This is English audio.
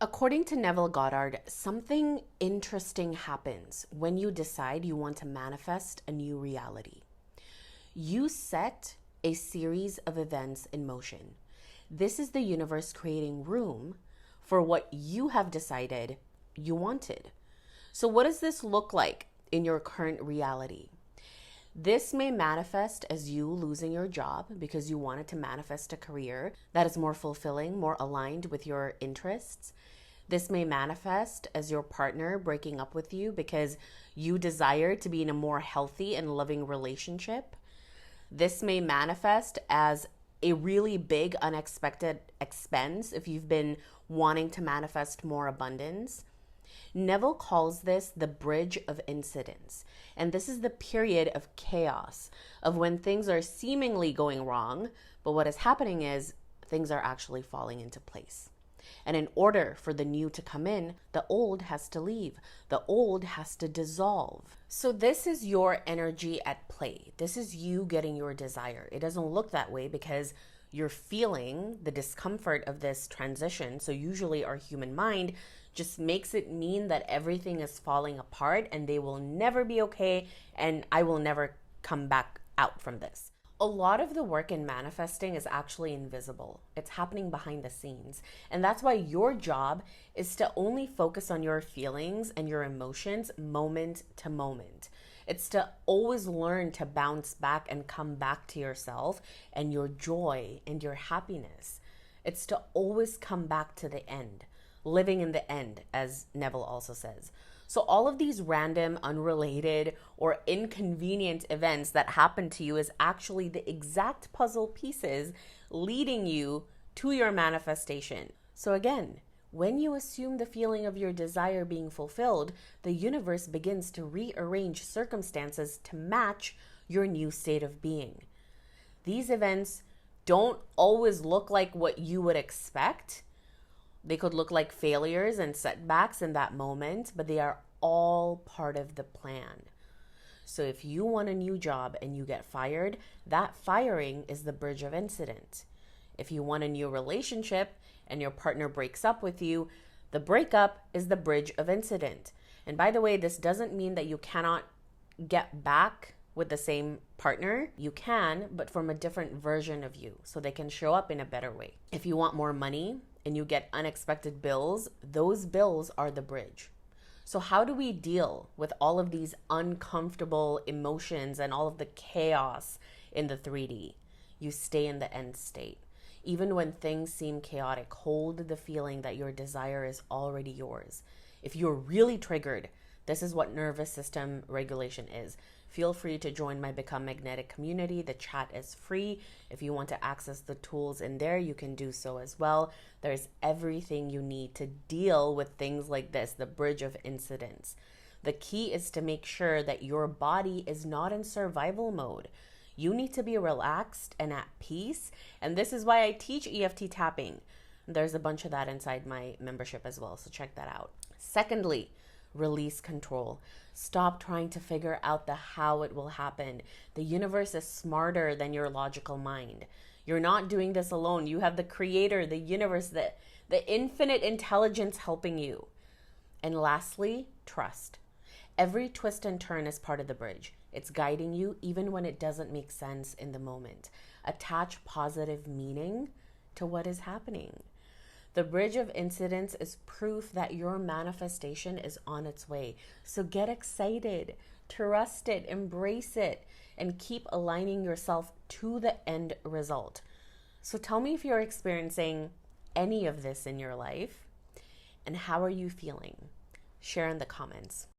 According to Neville Goddard, something interesting happens when you decide you want to manifest a new reality. You set a series of events in motion. This is the universe creating room for what you have decided you wanted. So, what does this look like in your current reality? This may manifest as you losing your job because you wanted to manifest a career that is more fulfilling, more aligned with your interests. This may manifest as your partner breaking up with you because you desire to be in a more healthy and loving relationship. This may manifest as a really big unexpected expense if you've been wanting to manifest more abundance. Neville calls this the bridge of incidents. And this is the period of chaos, of when things are seemingly going wrong, but what is happening is things are actually falling into place. And in order for the new to come in, the old has to leave. The old has to dissolve. So this is your energy at play. This is you getting your desire. It doesn't look that way because you're feeling the discomfort of this transition. So usually our human mind just makes it mean that everything is falling apart and they will never be okay and I will never come back out from this. A lot of the work in manifesting is actually invisible. It's happening behind the scenes. And that's why your job is to only focus on your feelings and your emotions moment to moment. It's to always learn to bounce back and come back to yourself and your joy and your happiness. It's to always come back to the end, living in the end, as Neville also says. So all of these random, unrelated, or inconvenient events that happen to you is actually the exact puzzle pieces leading you to your manifestation. So again, when you assume the feeling of your desire being fulfilled, the universe begins to rearrange circumstances to match your new state of being. These events don't always look like what you would expect. They could look like failures and setbacks in that moment, but they are all part of the plan. So if you want a new job and you get fired, that firing is the bridge of incident. If you want a new relationship and your partner breaks up with you, the breakup is the bridge of incident. And by the way, this doesn't mean that you cannot get back with the same partner. You can, but from a different version of you, so they can show up in a better way. If you want more money and you get unexpected bills, those bills are the bridge. So how do we deal with all of these uncomfortable emotions and all of the chaos in the 3D? You stay in the end state. Even when things seem chaotic, hold the feeling that your desire is already yours. If you're really triggered, this is what nervous system regulation is. Feel free to join my Become Magnetic community. The chat is free. If you want to access the tools in there, you can do so as well. There's everything you need to deal with things like this, the bridge of incidents. The key is to make sure that your body is not in survival mode. You need to be relaxed and at peace. And this is why I teach EFT tapping. There's a bunch of that inside my membership as well, so check that out. Secondly, release control. Stop trying to figure out the how it will happen. The universe is smarter than your logical mind. You're not doing this alone. You have the creator, the universe, the infinite intelligence helping you. And lastly, trust. Every twist and turn is part of the bridge. It's guiding you even when it doesn't make sense in the moment. Attach positive meaning to what is happening. The bridge of incidents is proof that your manifestation is on its way. So get excited, trust it, embrace it, and keep aligning yourself to the end result. So tell me if you're experiencing any of this in your life, and how are you feeling? Share in the comments.